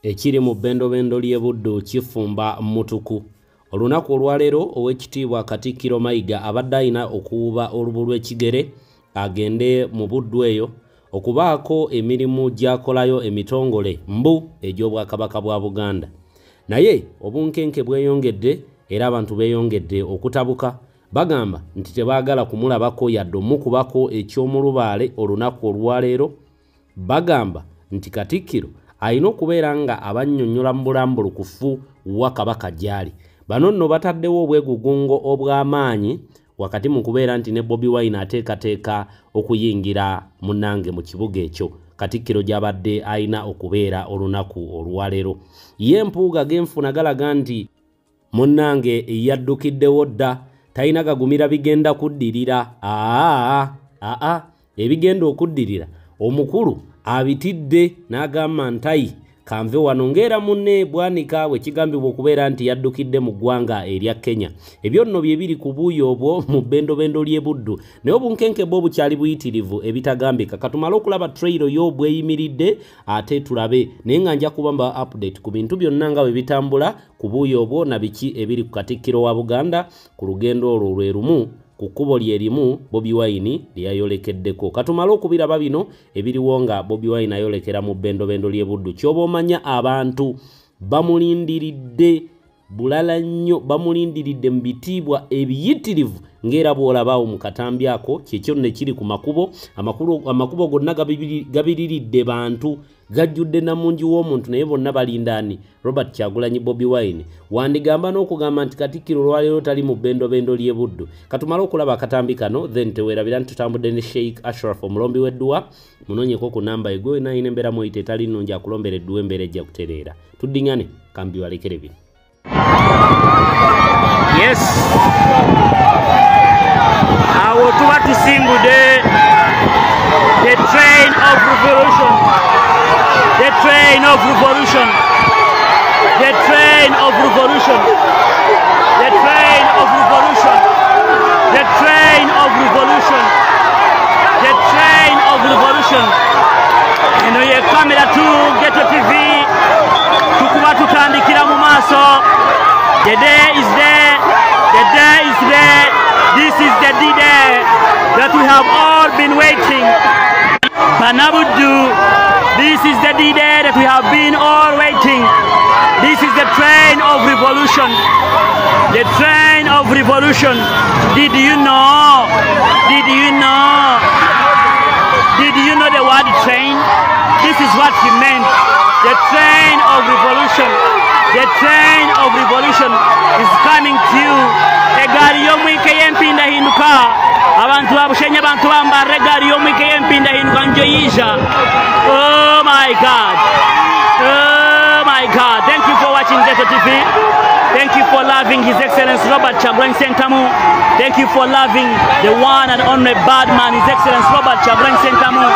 ekiri mu bendobendo ly'e Buddu kifumba mutuku. Olunaku olwaleero ow'ekitiibwa Katikiro Mayiga abadde alina okuwuba olubu lw'ekigere agende mu Buddu eyo okubaako emirimu gy'akolayo emitongole mbu egy'Obwakabaka bwa Buganda. Naye obunkenke bweyongedde era abantu beeyongedde okutabuka. Bagamba nti tebaagala kumulabako yadde omukubako eky'omulubaale olunaku olwaleero. Bagamba nti Katikiro alina okubeera nga abannyonnyola mu bulambulukufu wa Kabaka gy'ali. Bano nno bataddewo obwegugungo obw'amaanyi wakati mu kubeera nti ne Bobi Wine ateekateeka okuyingira munnange mu kibuga ekyo Katikiro gy'abadde alina okubeera olunaku olwaleero. Ye Mpuga genfuna galaga nti munnange yaddukiddewo dda, talina gagumira bigenda kuddirira. Ebigenda okuddirira omukulu abitidde n'agamba ntayi kanve wano ngera munne bwanika we kigambibwa okubeera nti yaddukidde mu ggwanga erya Kenya. Ebyo nno bye biri ku buuyo obwo mu bendobendo ly'e Buddu. Naye obunkenke bwo bukyali buyitirivu ebitagambika. Katumale okulaba trailer y'obweyimiridde ate tulabe. Naye nga nja kubamba update ku bintu byonna nga bwe bitambula ku buuyo obwo na biki ebiri ku Katikiro wa Buganda ku lugendo olwo lwe lumu ku kkubo lye limu Bobi Wine lyayolekeddeko. Katumale okubiraba bino ebiriwo nga Bobi Wine ayolekera mu bendobendo ly'e Buddu. Kyoba omanya abantu bamulindiridde bulala nnyo, bamulindiridde mu bitiibwa ebiyitirivu ng'era bw'olabaawo mu katambi ako kyekyo ne kiri ku makubo. Amakubo gonna gabiriridde bantu, gajjudde namungi w'omuntu naye bonna balindaani Robert Kyagulanyi Bobi Wine. Wandigamba n'okugamba nti Katikiro olwaleero tali mu bendobendo ly'e Buddu. Katumale okulaba akatambi kano then teweerabira nti tutambudde ne Sheikh Ashraf omulombi w'edduwa. Munoonyeko ku namba ego naayina embeera mweyita etali nnungi akulombera edduwa embeera ejja kutereera. Tuddiŋŋane kambi walekere bino. Yes, awo tuba tusimbudde the train of revolution, the train of revolution, the train of revolution, the train of revolution, the train of revolution, the train of revolution. Eno ye kamera tu Ghetto TV tukuba tutandikira mu maaso. The day is there, the day is there. This is the D-Day that we have all been waiting. Banabuddu, this is the D-Day that we have been all waiting. This is the train of revolution. The train of revolution. Did you know? Did you know? Did you know the word train? This is what he meant. The train of revolution. The train of revolution is coming to you. Egari yomwike yempinda hinduka. Abantu babushenya abantu bambara egari yomwike yempinda hinduka njoyisha. Oh my God. Oh my God. Thank you for watching Ghetto TV. Thank you for loving His Excellency Robert Kyagulanyi Ssentamu. Thank you for loving the one and only bad man, His Excellency Robert Kyagulanyi Ssentamu.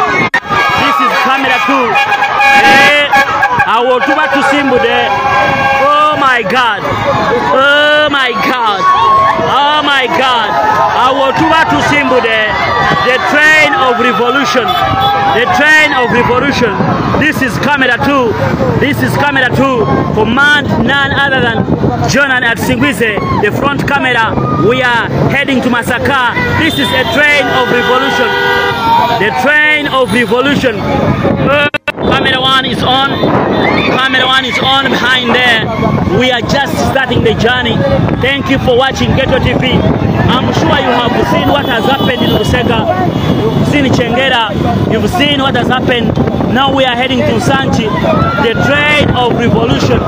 This is camera 2. Awo tuba tusimbudde. Oh my God. Oh my God. Oh my God. Awo tuba tusimbudde. The train of revolution. The train of revolution. This is camera 2. This is camera 2. Command none other than Jonan at Singwize, the front camera. We are heading to Masaka. This is a train of revolution. The train of revolution. Camera 1 is on. Camera 1 is on behind there. We are just starting the journey. Thank you for watching Ghetto TV. I'm sure you have seen what has happened in Lusega. You've seen Chengera. You've seen what has happened. Now we are heading to Sanchi. The train of revolution.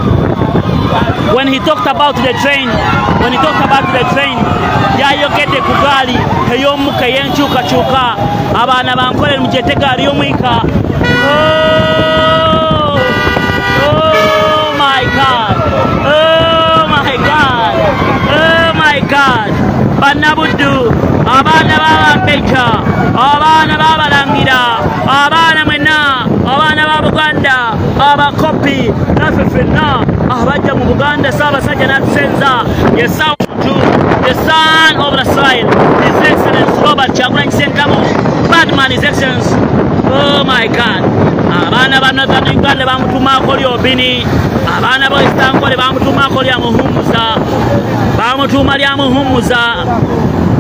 When he talked about the train, yayogedde ku gaali ey'omuka ey'enkyukakyuka abaana bankole mujete gaali y'omwika. Oh my God. Oh my God. Oh my God. Banabuddu, abaana b'Abambejja, abaana b'Abalangira, abaana mwenna, abaana ba Buganda, abakopi naffe ffenna abajja mu Buganda Ssaabasajja n'atusenza ye South the son of the soil, His Excellency Robert Kyagulanyi Ssentamu, Badman His Excellency. Oh my God. Abaana ba Northern Uganda bamutumaako lyobini, abaana ba East Ankole bamutumaako lya muhumuza, bamutuuma lya muhumuza,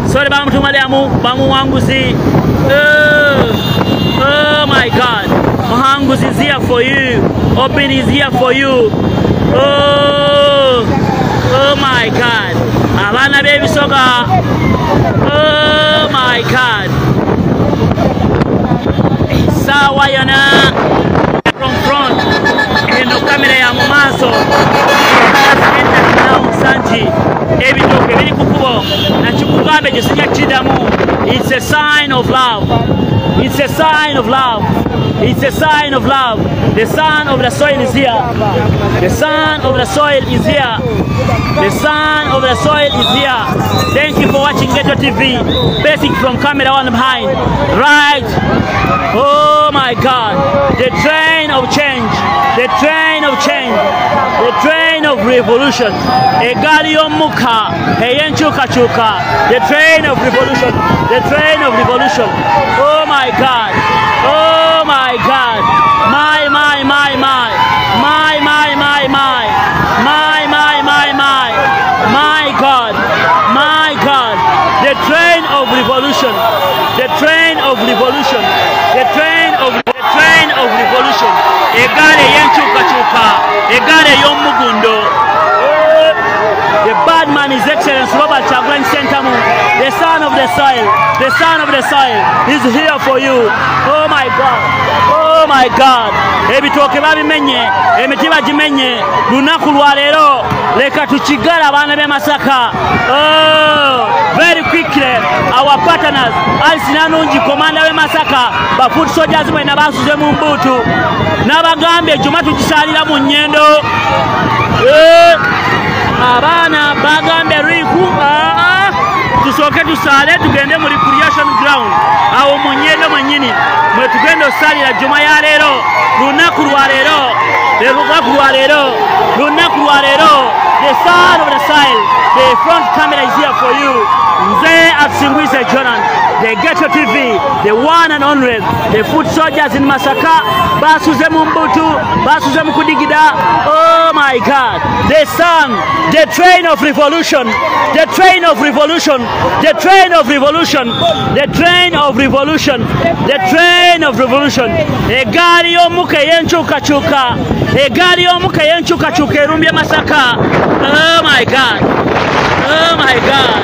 sorry bamutuuma lya bamuwanguzi. Oh my God. Muhanguzi is here for you. Obini is here for you. Oh my God. Abaana b'ebisoga. Oh my God. Sawa yona from front. Eno kamera ya mumaso. Sanji. Ebitoke biri kukubo. Na chikugambe jesinya chidamu. It's a sign of love. It's a sign of love. It's a sign of love. The son of the soil is here. The son of the soil is here. The son of the soil is here. Thank you for watching Ghetto TV. Basic from camera one behind. Right. Oh my God. The train of change. The train of change. The train of revolution. Egali yomuka. Eyenchuka chuka. The train of revolution. The train of revolution. Oh my God. Oh my God. My. My God. My God. The train of revolution. The train of revolution. The train of revolution. Egale yenchuka chuka. Egale yomugundo. The bad man is Excellency Robert Kyagulanyi Ssentamu, the son of the soil. The son of the soil is here for you. Oh my God. Oh my God. Ebitoke babimenye, emiti bagimenye, lunaku lwa leero leka tukigala abaana b'e Masaka. Oh, very quickly our partners Alice Nanungi komanda w'e Masaka ba foot soldiers mwena basuze mu mbutu n'abagambye Juma tugisalira mu nnyendo. Abaana bagambye riku tusooke tusale tugende mu recreation ground awo mu nnyendo mwennyini mwe tugenda osalira Juma ya leero lunaku lwa leero the son of the soil. The front camera is here for you. Nze Atusingwise Jonan, the Ghetto TV, the one and only, the foot soldiers in Masaka, basuze mu mbutu, basuze mu kudigida. Oh my God, the sun, the train of revolution, the train of revolution, the train of revolution, the train of revolution, the train of revolution. Egali yomuka yenchuka chuka, egali yomuka yenchuka chuka erumbye Masaka. Oh my God, oh my God.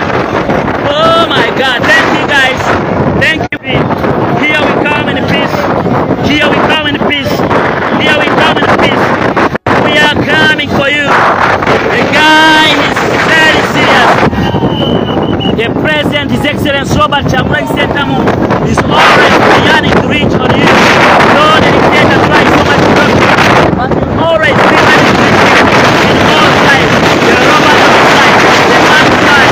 Oh my God, thank you guys. Thank you. Here we come in peace. Here we come in peace. Here we come in peace. We are coming for you. The guy is very serious. The president, His Excellency Robert Kyagulanyi Ssentamu, is always yearning to reach on you. Though the dictator tries so much to talk to you, but you always be ready to reach in all sides. The Robert side, the man side,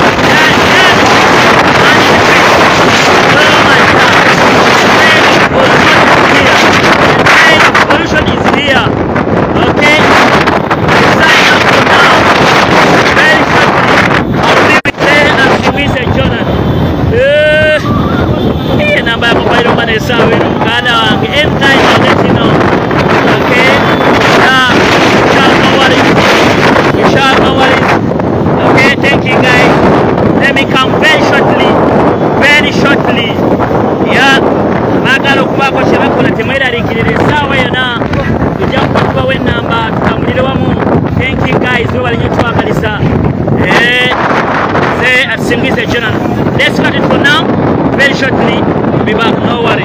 thank you guys. Let me come very shortly. Yeah, magalo kubako shebakola temwerarikirire sawa yona tujja kuba we namba tukamulire wamu. Thank you guys, we bali nyotwagalisa. Say Atusingwise Jonan. Let's cut it for now. Very shortly, be back, no worry.